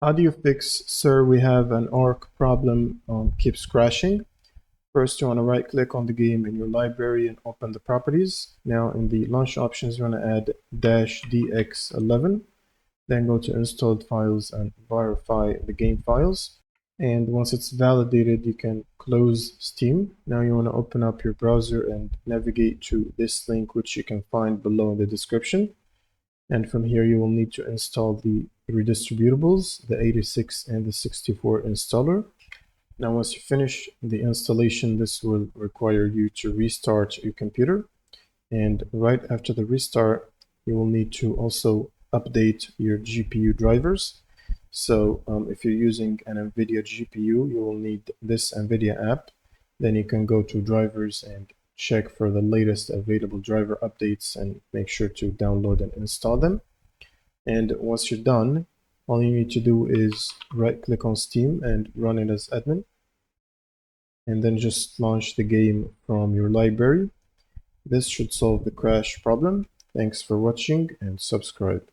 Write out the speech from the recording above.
How do you fix, sir, we have an ARC problem keeps crashing? First, you want to right click on the game in your library and open the properties. Now in the launch options, you want to add -dx11. Then go to installed files and verify the game files. And once it's validated, you can close Steam. Now you want to open up your browser and navigate to this link, which you can find below in the description. And from here, you will need to install the redistributables, the 86 and the 64 installer. Now, once you finish the installation, this will require you to restart your computer. And right after the restart, you will need to also update your GPU drivers. So if you're using an NVIDIA GPU, you will need this NVIDIA app. Then you can go to drivers and check for the latest available driver updates and make sure to download and install them. And once you're done, all you need to do is right click on Steam and run it as admin. And then just launch the game from your library. This should solve the crash problem. Thanks for watching and subscribe.